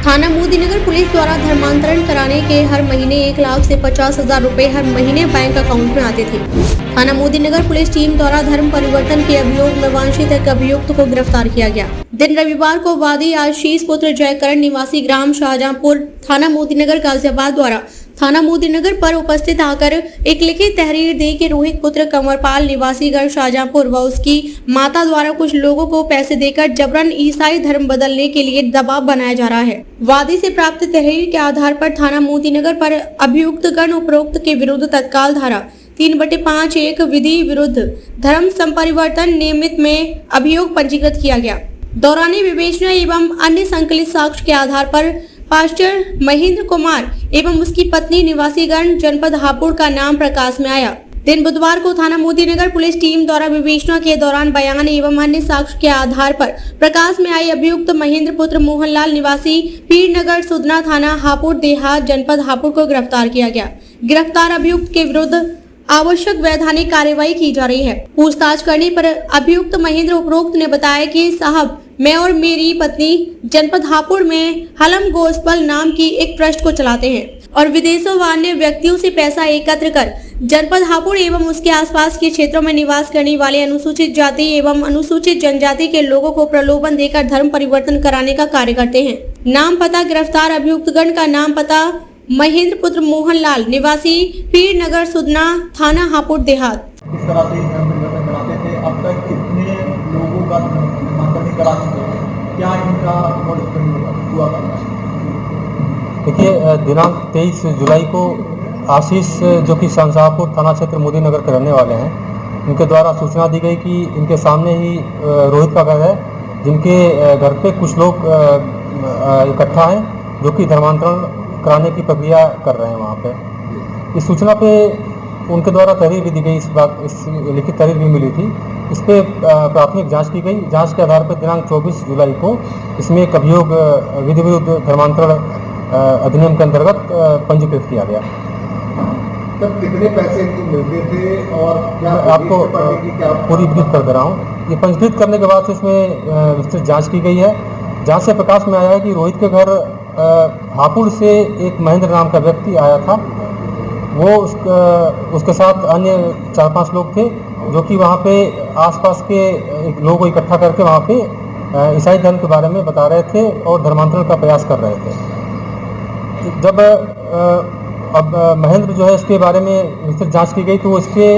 थाना मोदीनगर पुलिस द्वारा धर्मांतरण कराने के हर महीने 1 लाख से 50,000 रुपए हर महीने बैंक अकाउंट में आते थे। थाना मोदीनगर पुलिस टीम द्वारा धर्म परिवर्तन के अभियोग में वांछित एक अभियुक्त को गिरफ्तार किया गया। दिन रविवार को वादी आशीष पुत्र जयकरण निवासी ग्राम शाहजहांपुर थाना मोदीनगर गाजियाबाद द्वारा थाना मोदीनगर पर उपस्थित आकर एक लिखित तहरीर दे के रोहित पुत्र कंवरपाल निवासी गढ़ शाहजहांपुर व उसकी माता द्वारा कुछ लोगों को पैसे देकर जबरन ईसाई धर्म बदलने के लिए दबाव बनाया जा रहा है। वादी से प्राप्त तहरीर के आधार पर थाना मोदीनगर पर अभियुक्तगण उपरोक्त के विरुद्ध तत्काल धारा 3/5 विधि विरुद्ध धर्म संपरिवर्तन नियमित में अभियोग पंजीकृत किया गया। दौरानी विवेचना एवं अन्य संकलित साक्ष्य के आधार पर पास्टर महेंद्र कुमार एवं उसकी पत्नी निवासीगण जनपद हापुड़ का नाम प्रकाश में आया। दिन बुधवार को थाना मोदीनगर पुलिस टीम द्वारा विवेचना के दौरान बयान एवं अन्य साक्ष्य के आधार पर प्रकाश में आए अभियुक्त महेंद्र पुत्र मोहनलाल निवासी पीरनगर सुदना थाना हापुड़ देहात जनपद हापुड़ को गिरफ्तार किया गया। गिरफ्तार अभियुक्त के विरुद्ध आवश्यक वैधानिक कार्यवाही की जा रही है। पूछताछ करने पर अभियुक्त महेंद्र उपरोक्त ने बताया कि साहब, मैं और मेरी पत्नी जनपद हापुड़ में हलम गोस्पल नाम की एक ट्रस्ट को चलाते हैं और विदेशों व अन्य व्यक्तियों से पैसा एकत्र कर जनपद हापुड़ एवं उसके आसपास के क्षेत्रों में निवास करने वाले अनुसूचित जाति एवं अनुसूचित जनजाति के लोगों को प्रलोभन देकर धर्म परिवर्तन कराने का कार्य करते हैं। नाम पता गिरफ्तार अभियुक्तगण का नाम पता महेंद्र पुत्र मोहनलाल निवासी पीरनगर सुदना थाना हापुड़ देहात। इस तरह से बनाते थे। अब तक कितने लोगों का धर्मांतरण करा चुके हैं, क्या इनका हुआ करना है? देखिए, दिनांक 23 जुलाई को आशीष जो कि शाहजहांपुर थाना क्षेत्र मोदीनगर के रहने वाले हैं, उनके द्वारा सूचना दी गई कि इनके सामने ही रोहित का घर है, जिनके घर पे कुछ लोग इकट्ठा हैं जो कि धर्मांतरण कराने की प्रक्रिया कर रहे हैं। वहाँ पे इस सूचना पे उनके द्वारा तहरीर भी दी गई, इस लिखित तहरीर भी मिली थी। इस पे प्राथमिक जांच की गई। जांच के आधार पर दिनांक 24 जुलाई को इसमें एक अभियोग विधि विरुद्ध धर्मांतरण अधिनियम के अंतर्गत पंजीकृत किया गया। तब कितने पैसे इनको मिलते थे और क्या आपको पूरी ब्रीफ कर दे रहा हूँ। ये पंजीकृत करने के बाद से इसमें विस्तृत जाँच की गई है। जाँच से प्रकाश में आया है कि रोहित के घर हापुड़ से एक महेंद्र नाम का व्यक्ति आया था। वो उसके साथ अन्य 4-5 लोग थे जो कि वहाँ पे आसपास के लोगों को इकट्ठा करके वहाँ पे ईसाई धर्म के बारे में बता रहे थे और धर्मांतरण का प्रयास कर रहे थे। जब अब महेंद्र जो है, इसके बारे में विस्तृत जांच की गई तो इसके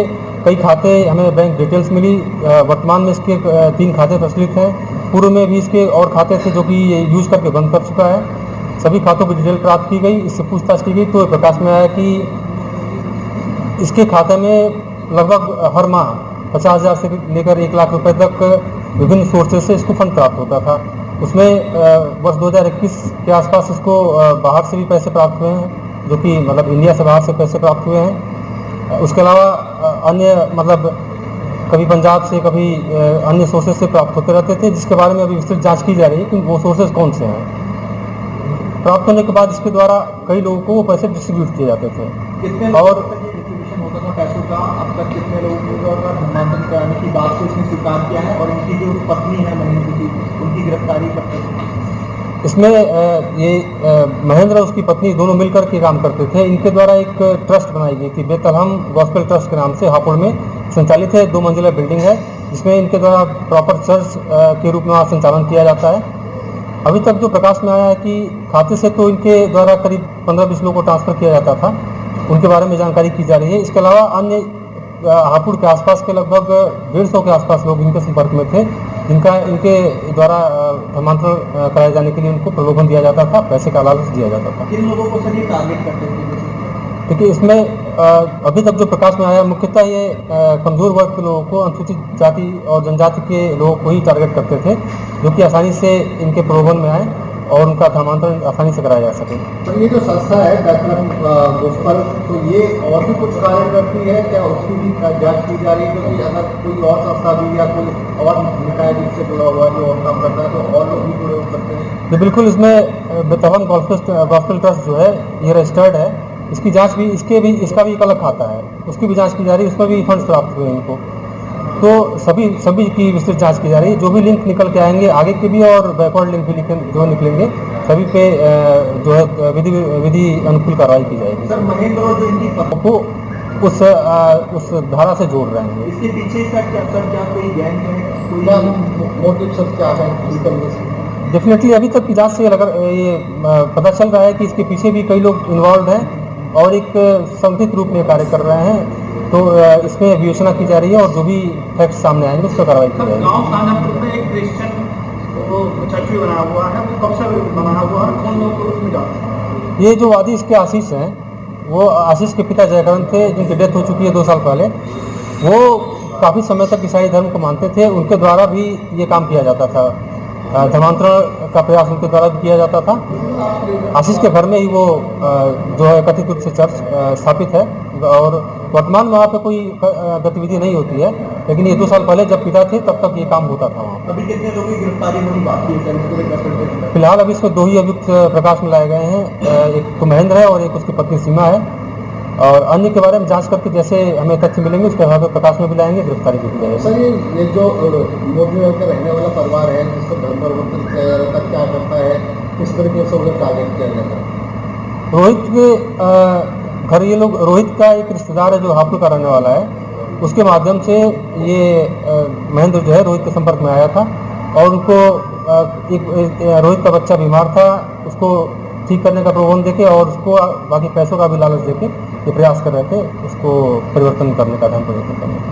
कई खाते हमें बैंक डिटेल्स मिली। वर्तमान में इसके 3 खाते प्रचलित हैं। पूर्व में भी इसके और खाते थे जो कि यूज करके बंद कर चुका है। सभी खातों की डिटेल प्राप्त की गई। इससे पूछताछ की गई तो प्रकाश में आया कि इसके खाते में लगभग हर माह 50,000 से लेकर 1 लाख रुपए तक विभिन्न सोर्सेज से इसको फंड प्राप्त होता था। उसमें वर्ष 2021 के आसपास इसको बाहर से भी पैसे प्राप्त हुए हैं, जो कि मतलब इंडिया से बाहर से पैसे प्राप्त हुए हैं। उसके अलावा अन्य मतलब कभी पंजाब से, कभी अन्य सोर्सेज से प्राप्त होते रहते थे, जिसके बारे में अभी विस्तृत जाँच की जा रही है कि वो सोर्सेज कौन से हैं। प्राप्त होने के बाद इसके द्वारा कई लोगों को वो पैसे डिस्ट्रीब्यूट किए जाते थे। कितने और डिस्ट्रीब्यूशन होता था पैसों का? अब तक कितने लोगों को धर्मांतरण कराने की बात को इसने स्वीकार किया है? और इनकी जो पत्नी है महेंद्र की, उनकी गिरफ्तारी कब तक? इसमें ये महेंद्र और उसकी पत्नी दोनों मिलकर के काम करते थे। इनके द्वारा एक ट्रस्ट बनाई गई थी, बेतलहम गॉस्पेल ट्रस्ट के नाम से, हापुड़ में संचालित है। 2 मंजिला बिल्डिंग है, जिसमें इनके द्वारा प्रॉपर चर्च के रूप में वहाँ संचालन किया जाता है। अभी तक जो प्रकाश में आया है कि खाते से तो इनके द्वारा करीब 15-20 लोगों को ट्रांसफ़र किया जाता था, उनके बारे में जानकारी की जा रही है। इसके अलावा अन्य हापुड़ के आसपास के लगभग 150 के आसपास लोग इनके संपर्क में थे, जिनका इनके द्वारा धर्मांतरण कराए जाने के लिए उनको प्रलोभन दिया जाता था, पैसे का लालच दिया जाता था। किन लोगों को सर ये टारगेट करते थे? देखिए, इसमें अभी तक जो प्रकाश में आया, मुख्यतः ये कमज़ोर वर्ग के लोगों को, अनुसूचित जाति और जनजाति के लोगों को ही टारगेट करते थे, जो कि आसानी से इनके प्रलोभन में आए और उनका धर्मांतरण आसानी से कराया जा सके। तो ये जो संस्था है बेतलहम गोस्पेल, तो ये और भी कुछ कार्य करती है क्या? उसकी भी जांच की जा रही है? क्योंकि अगर कोई और संस्था भी या कोई और निकाय जिससे जुड़ा हुआ जो और काम करता है तो और लोग भी जुड़े हो सकते हैं? बिल्कुल, इसमें बेतलहम गॉस्पेल ट्रस्ट जो है ये रजिस्टर्ड है। इसकी जांच भी इसका भी एक अलग खाता है, उसकी भी जांच की जा रही है। उसमें भी फंड्स प्राप्त हुए हैं इनको। तो सभी की विस्तृत जांच की जा रही है। जो भी लिंक निकल के आएंगे आगे के भी और बैकवर्ड लिंक भी जो निकलेंगे सभी पे जो है विधि अनुकूल कार्रवाई की जाएगी। सर महेंद्र और जो इनकी पत्नी वो उस धारा से जोड़ रहे हैं। इसके पीछे इसका क्या कोई गैंग है, कोई मोटिव सब क्या है इस तरह से? डेफिनेटली अभी तक की जांच से ये पता चल रहा है कि इसके पीछे भी कई लोग इन्वॉल्व हैं और एक संगठित रूप में कार्य कर रहे हैं। तो इसमें विवेचना की जा रही है और जो भी फैक्ट सामने आएंगे उस पर कार्रवाई की जाएगी। गांव खानापुर में एक क्रिश्चियन चर्च भी बना हुआ है, वो कब से बना हुआ है, कौन लोग उसमें जाते हैं? ये जो वादी इसके आशीष हैं, वो आशीष के पिता जयकरण थे जिनकी डेथ हो चुकी है 2 साल पहले। वो काफ़ी समय तक ईसाई धर्म को मानते थे, उनके द्वारा भी ये काम किया जाता था। धर्मांतरण का प्रयास उनके द्वारा भी किया जाता था। आशीष के घर में ही वो जो है कथित रूप से चर्च स्थापित है और वर्तमान में वहाँ पे कोई गतिविधि नहीं होती है, लेकिन ये 2 साल पहले जब पिता थे तब तक ये काम होता था वहाँ। अभी कितने लोगों की गिरफ्तारी होनी बाकी है? फिलहाल अभी इसमें 2 ही अभियुक्त प्रकाश में लाए गए हैं, एक तो महेंद्र है और एक उसकी पत्नी सीमा है। और अन्य के बारे में जांच करके जैसे हमें तथ्य मिलेंगे उसके बाद प्रकाश में भी लाएंगे, गिरफ्तारी भी की जाएगी। सर ये जो मोदी का रहने वाला परिवार है जिसको धर्म परिवर्तन किया जा रहा था, क्या करता है, किस तरीके से उन्हें टारगेट किया जाता है? रोहित के घर ये लोग, रोहित का एक रिश्तेदार है जो हापुड़ का रहने वाला है, उसके माध्यम से ये महेंद्र जो है रोहित के संपर्क में आया था और उनको रोहित का बच्चा बीमार था, उसको ठीक करने का प्रबंध देके और उसको बाकी पैसों का भी लालच देके ये प्रयास कर रहे थे उसको परिवर्तन करने का, धर्म परिवर्तन करने का।